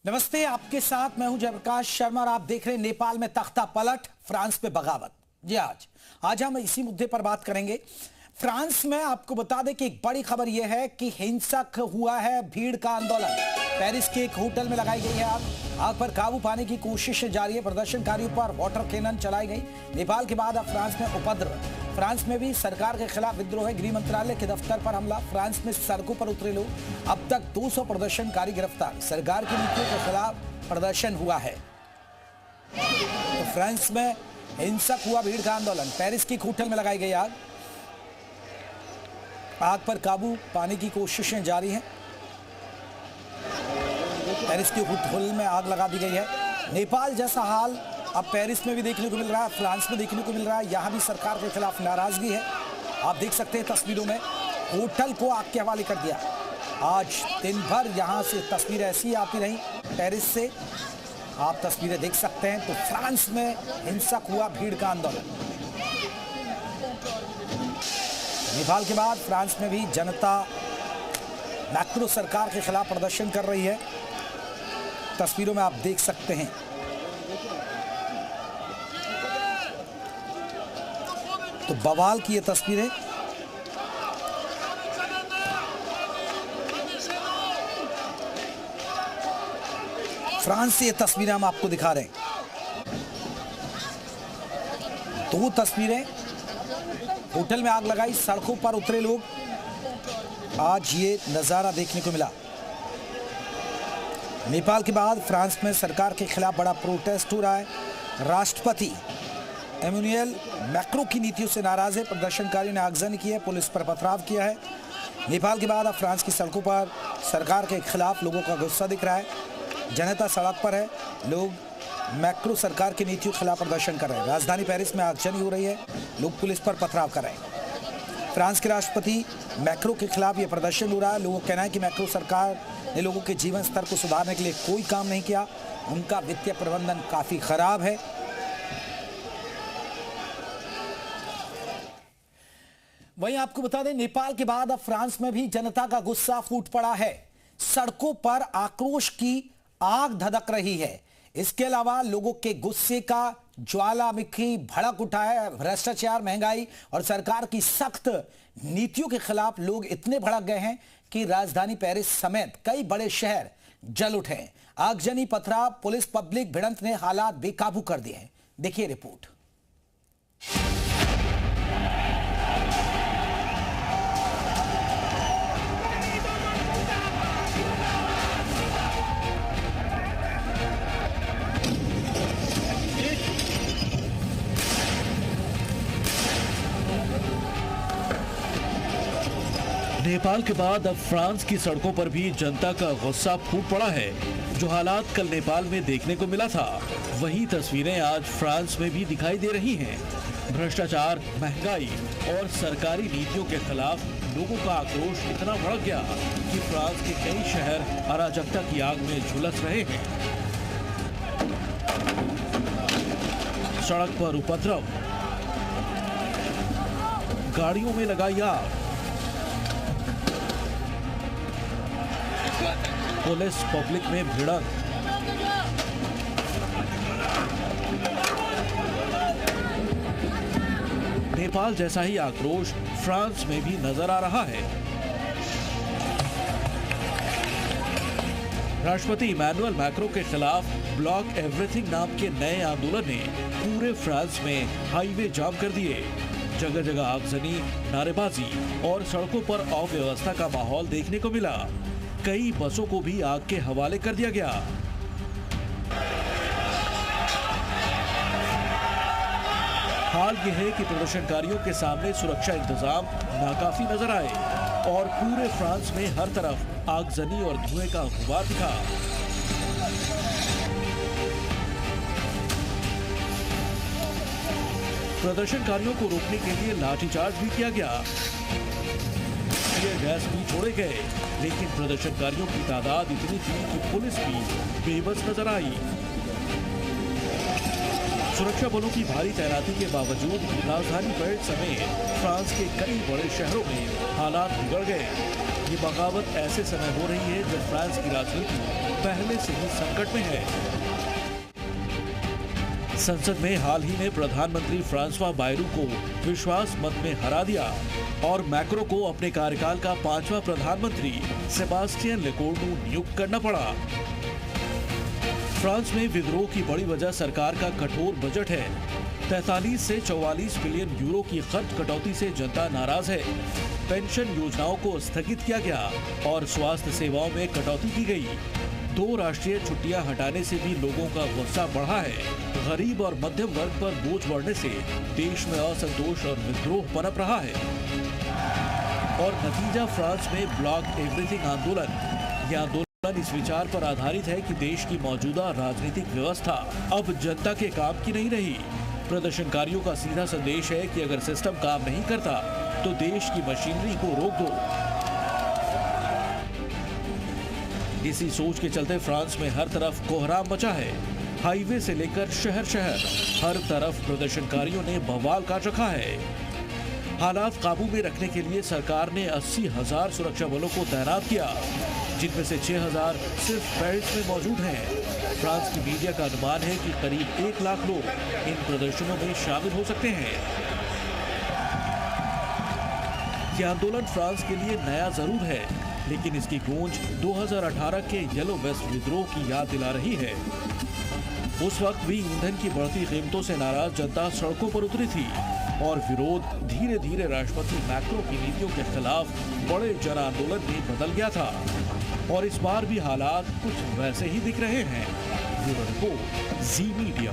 नमस्ते, आपके साथ मैं हूं जयप्रकाश शर्मा और आप देख रहे हैं नेपाल में तख्ता पलट, फ्रांस पे बगावत। जी आज हम इसी मुद्दे पर बात करेंगे। फ्रांस में आपको बता दें कि एक बड़ी खबर यह है कि हिंसक हुआ है भीड़ का आंदोलन। पेरिस के एक होटल में लगाई गई है आग पर काबू पाने की कोशिश जारी है। प्रदर्शनकारियों पर वाटर कैनन चलाई गई। नेपाल के बाद अब फ्रांस में उपद्रव। फ्रांस में भी सरकार के खिलाफ विद्रोह है। गृह मंत्रालय के दफ्तर पर हमला। फ्रांस में सड़कों पर उतरे लोग। अब तक 200 प्रदर्शनकारी गिरफ्तार। सरकार की नीतियों के खिलाफ प्रदर्शन हुआ है। तो फ्रांस में हिंसक हुआ भीड़ का आंदोलन। पेरिस की एक होटल में लगाई गई आग पर काबू पाने की कोशिशें जारी हैं। पेरिस के होटल में आग लगा दी गई है। नेपाल जैसा हाल अब पेरिस में भी देखने को मिल रहा है, फ्रांस में देखने को मिल रहा है। यहां भी सरकार के खिलाफ नाराजगी है। आप देख सकते हैं तस्वीरों में होटल को आग के हवाले कर दिया। आज दिन भर यहां से तस्वीरें ऐसी आती रही पेरिस से, आप तस्वीरें देख सकते हैं। तो फ्रांस में हिंसक हुआ भीड़ का आंदोलन। नेपाल के बाद फ्रांस में भी जनता मैक्रो सरकार के खिलाफ प्रदर्शन कर रही है। तस्वीरों में आप देख सकते हैं। तो बवाल की ये तस्वीरें फ्रांस से, ये तस्वीरें हम आपको दिखा रहे हैं। दो तस्वीरें, होटल में आग लगाई, सड़कों पर उतरे लोग। आज ये नजारा देखने को मिला। नेपाल के बाद फ्रांस में सरकार के खिलाफ बड़ा प्रोटेस्ट हो रहा है। राष्ट्रपति एमेनुएल मैक्रो की नीतियों से नाराज है। प्रदर्शनकारियों ने आगजनी की है, पुलिस पर पथराव किया है। नेपाल के बाद अब फ्रांस की सड़कों पर सरकार के खिलाफ लोगों का गुस्सा दिख रहा है। जनता सड़क पर है, लोग मैक्रो सरकार की नीतियों के खिलाफ प्रदर्शन कर रहे हैं। राजधानी पेरिस में आगजनी हो रही है, लोग पुलिस पर पथराव कर रहे हैं। फ्रांस के राष्ट्रपति मैक्रो के खिलाफ यह प्रदर्शन हो रहा है। लोगों का कहना है कि मैक्रो सरकार ने लोगों के जीवन स्तर को सुधारने के लिए कोई काम नहीं किया। उनका वित्तीय प्रबंधन काफी खराब है। वहीं आपको बता दें, नेपाल के बाद अब फ्रांस में भी जनता का गुस्सा फूट पड़ा है। सड़कों पर आक्रोश की आग धधक रही है। इसके अलावा लोगों के गुस्से का ज्वालामुखी भड़क उठा है। भ्रष्टाचार, महंगाई और सरकार की सख्त नीतियों के खिलाफ लोग इतने भड़क गए हैं कि राजधानी पेरिस समेत कई बड़े शहर जल उठे हैं। आगजनी, पथराव, पुलिस पब्लिक भिड़ंत ने हालात बेकाबू कर दिए हैं। देखिए रिपोर्ट। नेपाल के बाद अब फ्रांस की सड़कों पर भी जनता का गुस्सा फूट पड़ा है। जो हालात कल नेपाल में देखने को मिला था, वही तस्वीरें आज फ्रांस में भी दिखाई दे रही हैं। भ्रष्टाचार, महंगाई और सरकारी नीतियों के खिलाफ लोगों का आक्रोश इतना बढ़ गया कि फ्रांस के कई शहर अराजकता की आग में झुलस रहे हैं। सड़क पर उपद्रव, गाड़ियों में लगाई आग, पुलिस पब्लिक में भिड़ंत। नेपाल जैसा ही आक्रोश फ्रांस में भी नजर आ रहा है। राष्ट्रपति इमैनुअल मैक्रो के खिलाफ ब्लॉक एवरीथिंग नाम के नए आंदोलन ने पूरे फ्रांस में हाईवे जाम कर दिए। जगह जगह आगजनी, नारेबाजी और सड़कों पर अव्यवस्था का माहौल देखने को मिला। कई बसों को भी आग के हवाले कर दिया गया। हाल यह है कि प्रदर्शनकारियों के सामने सुरक्षा इंतजाम नाकाफी नजर आए और पूरे फ्रांस में हर तरफ आगजनी और धुएं का गुबार दिखा। प्रदर्शनकारियों को रोकने के लिए लाठीचार्ज भी किया गया। गैस भी छोड़े गए, लेकिन प्रदर्शनकारियों की तादाद इतनी थी कि पुलिस भी बेबस नजर आई। सुरक्षा बलों की भारी तैनाती के बावजूद राजधानी पेरिस समेत फ्रांस के कई बड़े शहरों में हालात बिगड़ गए। ये बगावत ऐसे समय हो रही है जब फ्रांस की राजनीति पहले से ही संकट में है। संसद में हाल ही में प्रधानमंत्री फ्रांसवा बायरू को विश्वास मत में हरा दिया और मैक्रो को अपने कार्यकाल का 5वां प्रधानमंत्री सेबास्टियन लेकोर्नू नियुक्त करना पड़ा। फ्रांस में विद्रोह की बड़ी वजह सरकार का कठोर बजट है। 43 से 44 बिलियन यूरो की खर्च कटौती से जनता नाराज है। पेंशन योजनाओं को स्थगित किया गया और स्वास्थ्य सेवाओं में कटौती की गई। 2 राष्ट्रीय छुट्टियां हटाने से भी लोगों का गुस्सा बढ़ा है। गरीब और मध्यम वर्ग पर बोझ बढ़ने से देश में असंतोष और विद्रोह पनप रहा है और नतीजा फ्रांस में ब्लॉक एवरीथिंग आंदोलन। यह आंदोलन इस विचार पर आधारित है कि देश की मौजूदा राजनीतिक व्यवस्था अब जनता के काम की नहीं रही। प्रदर्शनकारियों का सीधा संदेश है कि अगर सिस्टम काम नहीं करता तो देश की मशीनरी को रोक दो। इसी सोच के चलते फ्रांस में हर तरफ कोहराम मचा है। हाईवे से लेकर शहर शहर हर तरफ प्रदर्शनकारियों ने बवाल काट रखा है। हालात काबू में रखने के लिए सरकार ने 80,000 सुरक्षा बलों को तैनात किया, जिनमें से 6,000 सिर्फ पेरिस में मौजूद हैं। फ्रांस की मीडिया का अनुमान है कि करीब 1 लाख लोग इन प्रदर्शनों में शामिल हो सकते हैं। यह आंदोलन फ्रांस के लिए नया जरूर है, लेकिन इसकी गूंज 2018 के येलो वेस्ट विद्रोह की याद दिला रही है। उस वक्त भी ईंधन की बढ़ती कीमतों से नाराज जनता सड़कों पर उतरी थी और विरोध धीरे धीरे राष्ट्रपति मैक्रो की नीतियों के खिलाफ बड़े जन आंदोलन में बदल गया था और इस बार भी हालात कुछ वैसे ही दिख रहे हैं। ब्यूरो रिपोर्ट, जी मीडिया।